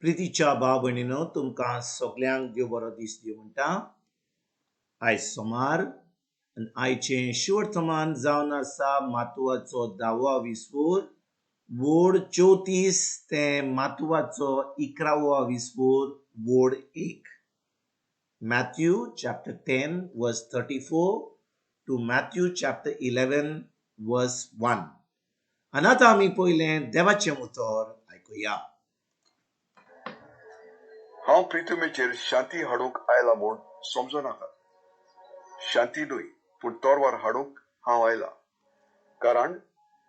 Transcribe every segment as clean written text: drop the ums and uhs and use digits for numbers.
प्रितीच्या भाव भयणीनो तुमकां सगळ्यांक देव बरो दीस दिवं म्हणटा. आयज सोमार आनी आयचें शिवर्तमान जावन आसा मातवाचो 10वा विस्पूर, वोड 34 ते मातवाचो 11वा विस्पूर, वोड 1. Matthew chapter 10 verse 34 to Matthew chapter 11 verse 1. आनी आतां आमी पयलें देवाचें उतर आयकुया. हांव प्रिथमेचेर शांती हाडूंक आयला म्हूण समजो नाका. शांती न्हय पूण तोरवार हाडूंक हांव आयला. कारण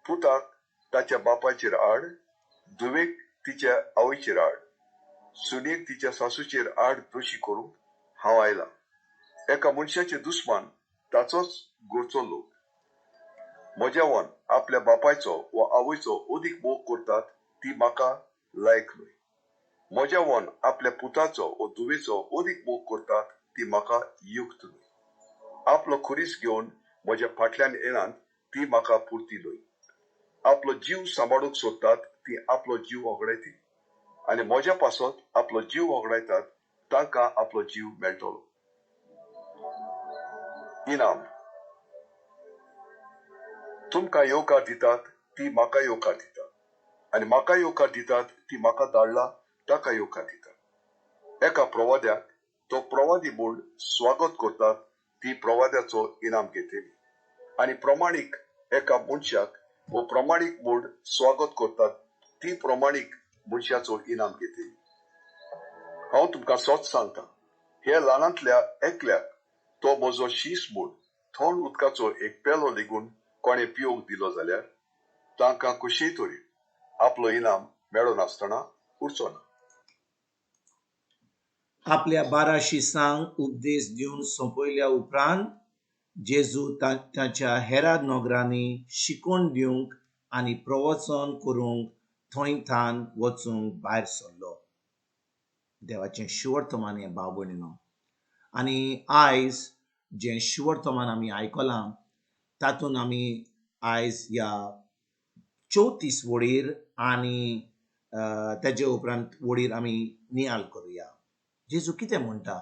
पुताक ताच्या बापायचेर आड, धुवेक तिच्या आवयचेर आड, सुनयेक तिच्या सासूचेर आड दोशी करूंक हांव आयला. एका मनशाचे दुस्मान ताचोच घरचो लोक. म्हज्यावन आपल्या बापायचो वा आवयचो अदीक मोग करतात ती म्हाका लायक न्हय. म्हज्यावन आपल्या पुताचो वा धुवेचो अदीक मोग करतात ती म्हाका युक्त न्हय. आपलो खुरीस घेवन म्हज्या फाटल्यान येनात ती म्हाका पुरती न्हय. आपलो जीव सांबाळूंक सोदतात ती आपलो जीव वगडायतली, आनी म्हज्या पासत आपलो जीव वगडायतात तांकां आपलो जीव मेळटलो. इनाम. तुमकां येवकार दितात ती म्हाका येवकार दितात, आनी म्हाका येवकार दितात ती म्हाका धाडला ताका येवकार दितात. एका प्रवाद्याक तो प्रवादी म्हूण स्वागत करतात ती प्रवाद्याचो इनाम घेतली, आनी प्रमाणीक एका मनशाक वो प्रमाणीक म्हूण स्वागत करतात ती प्रमाणीक मनशाचो इनाम घेतली. हांव तुमकां सच सांगता, हे ल्हानांतल्या एकल्याक तो म्हजो शीस म्हूण थंड उदकाचो एक पेलो लेगून कोणें पिवंक दिलो जाल्यार तांकां कशेय तरेन आपलो इनाम मेळो नासतना उरचो ना. आपल्या 12 शिसांक उपदेश दिवन सोंपयल्या उपरांत जेजू ताच्या हेरा नोगरांनी शिकोवन दिवंक आनी प्रवचन करूंक थंय थान वचूंक भायर सरलो. देवाचें शिवर्तमान हें भाव भयणीनो. आनी आयज जें शिवर्तमान आमी आयकलां तातूंत आमी आयज ह्या 34 वडीर आनी तेजे उपरांत वडीर आमी नियाळ करुया. जेजू कितें म्हणटा?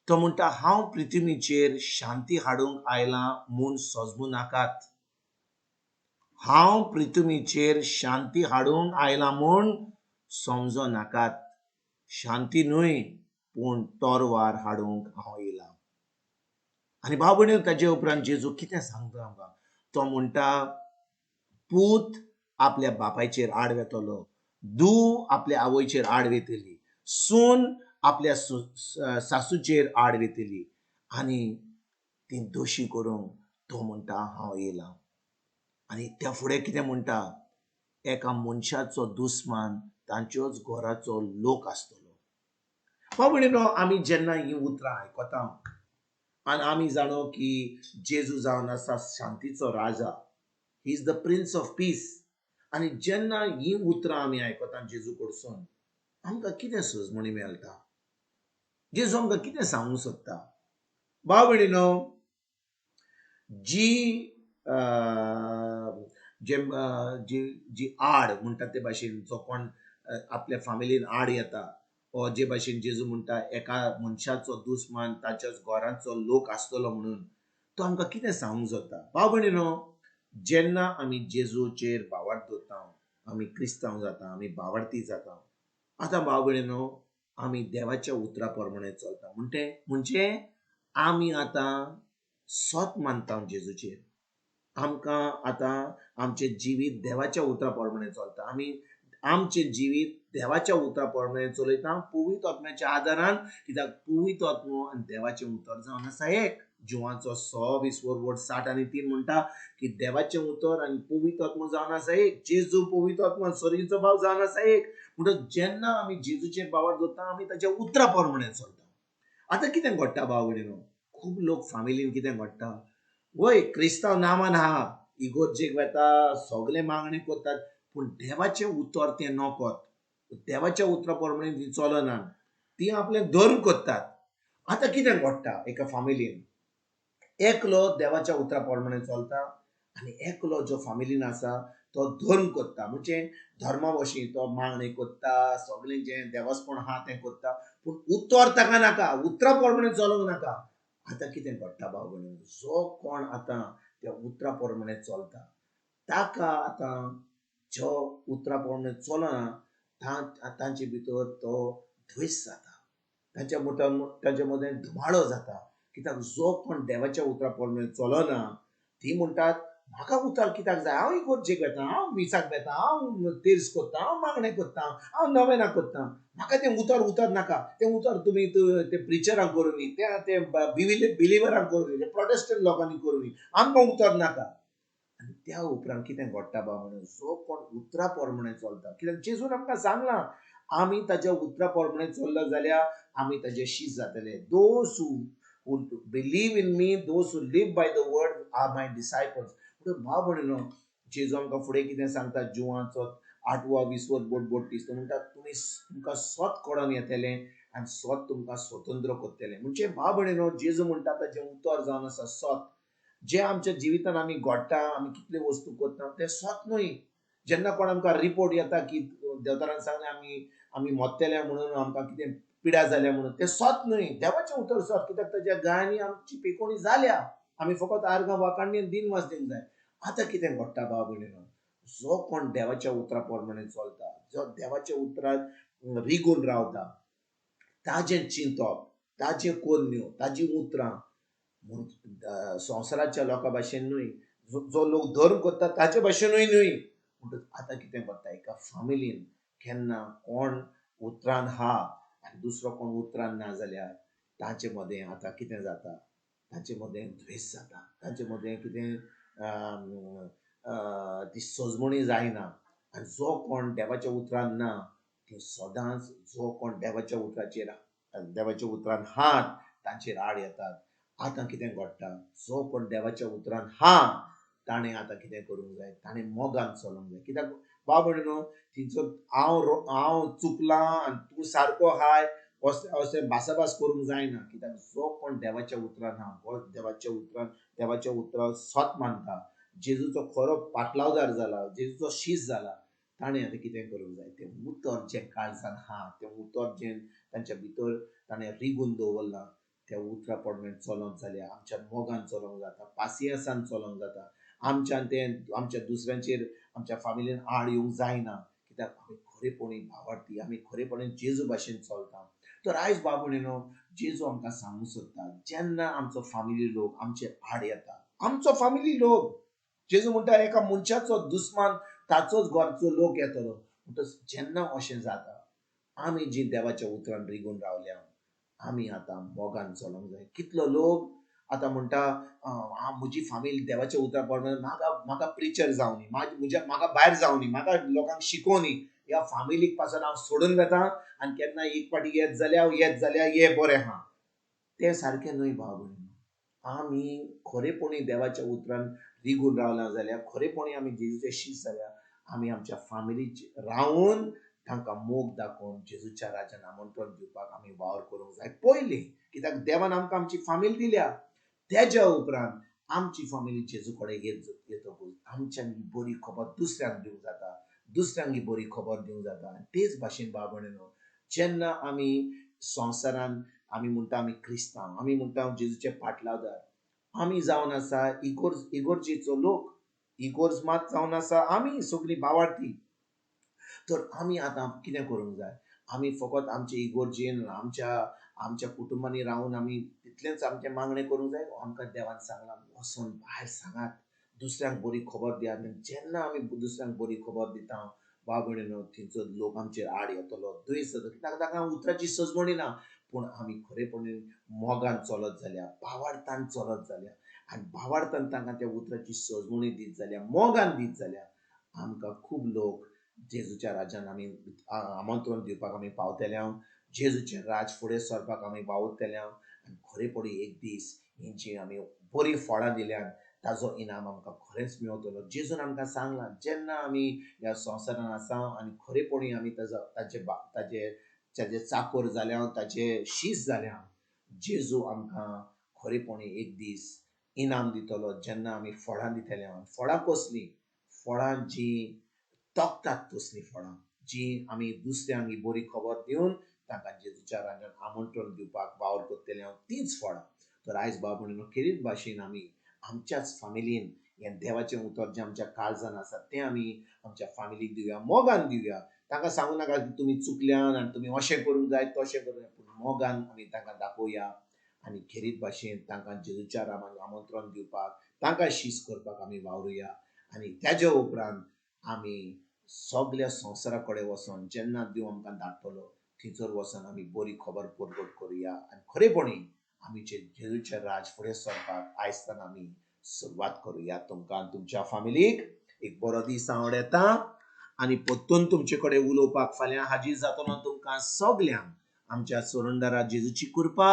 तो म्हणटा, हांव पृथ्वीचेर शांती हाडूंक आयला म्हूण सजमू नाकात. हांव पृथ्वीचेर शांती हाडूंक आयला म्हूण समजो नाकात. शांती न्हय पूण तोरवार हाडूंक हांव येयला. आनी भाव भयणीनो, ताजे उपरांत जेजू कितें सांगता आमकां? तो म्हणटा, पूत आपल्या बापायचेर आड वेतलो, धूव आपल्या आवयचेर आड वेतली, सून आपल्या सासूचेर आड वेतली, आनी ती दोशी करूंक तो म्हणटा हांव येयला. आनी त्या फुडें कितें म्हणटा? एका मनशाचो दुस्मान तांच्योच घराचो लोक आसतलो. भाव भयणीनो, आमी जेन्ना ही उतरां आयकता आनी आमी जाणो की जेजू जावन आसा शांतीचो राजा, he is the prince of peace. आनी जेन्ना ही उतरां आमी आयकता जेजू कडसून आमकां कितें सजमणी मेळटा? जेजू आमकां कितें सांगूंक सोदता? भाव भयणीनो, जी आड म्हणटा ते भाशेन जो कोण आपल्या फामिलीन आड येता, वा जे भाशेन जेजू म्हणटा एका मनशाचो दुस्मान ताच्याच घराचो लोक आसतलो म्हणून, तो आमकां कितें सांगूंक सोदता? भाव भयणीनो, जेन्ना आमी जेजूचेर भावार्थ दवरता, आमी क्रिस्तांव जाता, आमी भावार्थी जाता. आतां भाव भयणीनो, आमी देवाच्या उतरा प्रमाणे चलता. म्हणजे आमी आतां सोत मानता जेजूचेर. आमकां आतां आमचें जिवीत देवाच्या उतरा प्रमाणे चलता. आमी आमचें जिवीत देवाच्या उतरा प्रमाणे चलयता पवित्र आत्म्याच्या आदारान. कित्याक पवित्र आत्मो आनी देवाचें उतर जावन आसा एक. जुवांचो 6:20-60 म्हणटा की देवाचें उतर आनी पवित्र आत्मो जावन आसा एक. जेजू पवित्र आत्मा सर्गीचो भाव जावन आसा एक. म्हणटच जेन्ना आमी जेजूचेर भावार्थ दवरता आमी ताच्या उतरा प्रमाणे चलता. आतां कितें घडटा भाव भयणीनो? खूब लोक फामिलीन कितें घडटा? वय क्रिस्तांव नांवान आहा, इगोर्जेक वेता, सगळे मागणी करतात, पूण देवाचें उतर तें नकोत. देवाच्या उतरा प्रमाणे ती चलनात, ती आपलें धर्म करतात. आतां कितें घडटा? एका फामिलीन एकलो देवाच्या उतरा प्रमाणे चलता आनी एकलो जो फामिलीन आसा तो धर्म करता म्हणजे धर्मा भशेन तो मागणी करता सगळें जें देवस्थान आहा तें करता पूण उतर ताका नाका उतरा प्रमाणे चलोंक नाका आतां कितें घडटा भाव भयणीनो जो कोण आतां त्या उतरा प्रमाणे चलता ताका आतां जो उतरा प्रमाणे चलना तांचे भितर तो द्वेश जाता तांच्या मदें धुमाळो जाता कित्याक जो कोण देवाच्या उतरा प्रमाणे चलना ती म्हणटात म्हाका उतर कित्याक जाय हांव इगोर्जेक वेता हांव मिसाक वेता हांव तिर्स करता हांव मागणें करता हांव नवेना करता म्हाका तें उतर नाका तें उतर तुमी ते प्रिचरांक करूं न्ही ते बिलिवरांक करूं न्ही ते प्रोटेस्टंट लोकांनी करूं न्ही आमकां उतर नाका आनी त्या उपरांत कितें घडटा बा म्हणून जो कोण उतरा प्रमाणे चलता कित्याक जेजून आमकां सांगलां आमी ताच्या उतरा प्रमाणे चल्लो जाल्यार आमी ताजे शीश जातले those who believe in me those who live by the word are my disciples म्हणून भाव भयणीनो जेजू आमकां फुडें कितें सांगता जुवाचो 8वा 20वो बोडटीस तो म्हणटा तुमकां स्वत कळोन येतलें आनी स्वत तुमकां स्वतंत्र करतलें म्हणजे भाव भयणीनो जेजू म्हणटा ताचें उतर जावन आसा स्वत जे आमच्या जिवितान आमी घडटा आमी कितल्यो वस्तू करता ते स्वत न्हय जेन्ना कोण आमकां रिपोर्ट येता की देवतारान सांगलें आमी मोत्तेले म्हणून आमकां कितें पिड्या जाल्या म्हणून ते स्वत न्हय देवाचें उतर स्वत कित्याक ताच्या गायांनी आमची पेकोवणी जाल्या आमी फकत आर्गां वाकाणणी दिन वास दिवंक जाय आतां कितें घडटा भाव भयणीनो जो कोण देवाच्या उतरा प्रमाणे चलता जो देवाच्या उतराक रिगून रावता ताजें चिंतप ताजे कोन्यो ताजी उतरां संवसाराच्या लोकां भाशेन न्हय जो लोक धर्म करता ताचे भाशेनूय न्हय म्हणटच आतां कितें घडटा एका फामिलीन केन्ना कोण उतरान हा आनी दुसरो कोण उतरान ना जाल्यार तांचे मदें आतां कितें जाता तांचे मदें द्वेश जाता तांचे मदें कितें ती सजमणी जायना आनी जो कोण देवाच्या उतरान ना तो सदांच जो कोण देवाच्या उतरान हात तांचेर आड येतात आतां कितें घडटा जो कोण देवाच्या उतरान हा ताणें आतां कितें करूंक जाय ताणें मोगान चलोंक जाय कित्याक बाब म्हणून तिचो हांव चुकलां आनी तूं सारको हाय अशें भासाभास करूंक जायना कित्याक जो कोण देवाच्या उतरान हा हो देवाच्या उतराक स्वत मानता जेजूचो खरो पाटलावदार जाला जेजूचो शीश जाला ताणें आतां कितें करूंक जाय तें उतर जें काळजान हा तें उतर जें तांच्या भितर ताणें रिगून दवरलां त्या उतरा प्रमाणे चलोंक जाल्यार आमच्या मोगान चलोंक जाता पासियेंसान चलोंक जाता आमच्या दुसऱ्यांचेर आमच्या फामिलीन आड येवंक जायना कित्याक आमी खरेपणी भावार्थी आमी खरेपणी जेजू भाशेन चलता तर आयज बाब भयणीनो जेजू आमकां सांगूंक सोदता जेन्ना आमचो फामिली लोक आमचे आड येता आमचो फामिली लोक जेजू म्हणटा एका मनशाचो दुस्मान ताचोच घरचो लोक येतलो म्हणटच जेन्ना अशें जाता आमी जी देवाच्या उतरान रिगून रावल्या आमी आतां मोगान चलोंक जाय कितलो लोक आतां म्हणटा म्हजी फामील देवाच्या उतरा प्रमाणे म्हाका प्रिचर जावं न्ही म्हाका भायर जावं न्ही म्हाका लोकांक शिकोव न्ही ह्या फामिलीक पासून हांव सोडून वेता आनी केन्ना एक फावटी येत जाल्यार हें बरें आहा तें सारकें न्हय भाव भयणीनो आमी खरेपणी देवाच्या उतरान रिगून रावला जाल्यार खरेपणी आमी जेजूचे शीश जाल्यार आमी आमच्या फामिलीचे रावून तांकां मोग दाखोवन जेजूच्या राज्यान आमंत्रण दिवपाक आमी वावर करूंक जाय पयलीं कित्याक देवान आमकां आमची फामील दिल्या तेज्या उपरांत आमची फामिली जेजू कडेन येतकूच आमच्यान बरी खबर दुसऱ्यांक दिवंक जाता दुसऱ्यांक ही बरी खबर दिवंक जाता तेच भाशेन भाव भयणीनो जेन्ना आमी संवसारान आमी म्हणटा आमी क्रिस्तांव आमी म्हणटा जेजूचे पाटलावदार आमी जावन आसा इगोर्जेचो लोक इगोर्ज मात जावन आसा आमी सगळीं भावार्थी तर आमी आतां कितें करूंक जाय आमी फकत आमचे इगोर्जेन आमच्या कुटुंबांनी रावून आमी तितलेंच आमचें मागणें करूंक जाय आमकां देवान सांगलां वचून भायर सांगात दुसऱ्यांक बरी खबर दियात आनी जेन्ना आमी दुसऱ्यांक बरी खबर दिता भाव भयणीनो थंयचो लोक आमचेर आड येतलो द्वेश जातलो कित्याक ताका उतराची सजमणी ना पूण आमी खरेपणी मोगान चलत जाल्यार भावार्थान चलत जाल्यार आनी भावार्थान तांकां त्या उतराची सजमणी दीत जाल्यार मोगान दीत जाल्यार आमकां खूब लोक जेजूच्या राज्यान आमी आमंत्रण दिवपाक आमी पावतले हांव जेजूचें राज फुडें सरपाक आमी वावुरतले हांव आनी खरेपणी एक दीस हेंची आमी बरी फळां दिल्यान ताजो इनाम आमकां खरेंच मेवतलो जेजून आमकां सांगलां जेन्ना आमी ह्या संवसारान आसा आनी खरेपणी आमी ताजे चाकर जाल्या ताजे शीश जाल्या जेजू आमकां खरेपणी एक दीस इनाम दितलो जेन्ना आमी फळां दितले फळां कसलीं फळां जी तोखतात तसली फळां जी आमी दुसऱ्यांक ही बरी खबर दिवन तांकां जेजूच्या राज्यांत आमंत्रण दिवपाक वावर करतले हांव तीच फळां. तर आयज बाब म्हणून खेरीत भाशेन आमी आमच्याच फामिलीन हें देवाचें उतर जें आमच्या काळजान आसा तें आमी आमच्या फामिलीक दिवया, मोगान दिवया. तांकां सांगू नाका की तुमी चुकल्यान आनी तुमी अशें करूंक जाय तशें करूंक जाय, पूण मोगान आमी तांकां दाखोवया आनी खेरीत भाशेन तांकां जेजूच्या रामाक आमंत्रण दिवपाक, तांकां शीस करपाक आमी वावरुया. आनी तेज्या उपरांत आमी सगल्या संवसारा कडेन वचोन जेन्ना देव आमकां धाडटलो थंयसर वचोन आमी बरी खबर परगट करुया आनी खरेपणी आमचे जेजूचें राज फुडें सरपाक आयजच्यान आमी सुरवात करुया. तुमकां आनी तुमच्या फामिलीक एक बरो दीस हांव येता आनी परतून तुमचे कडेन उलोवपाक फाल्यां हाजीर जातलो. तुमकां सगल्यांक आमच्या सोरुंडारा जेजूची कृपा,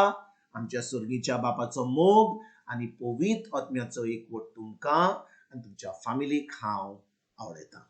आमच्या स्वर्गीच्या बापाचो मोग आनी पवित्र आत्म्याचो एकवट तुमकां आनी तुमच्या फामिलीक हांव आवडयतां.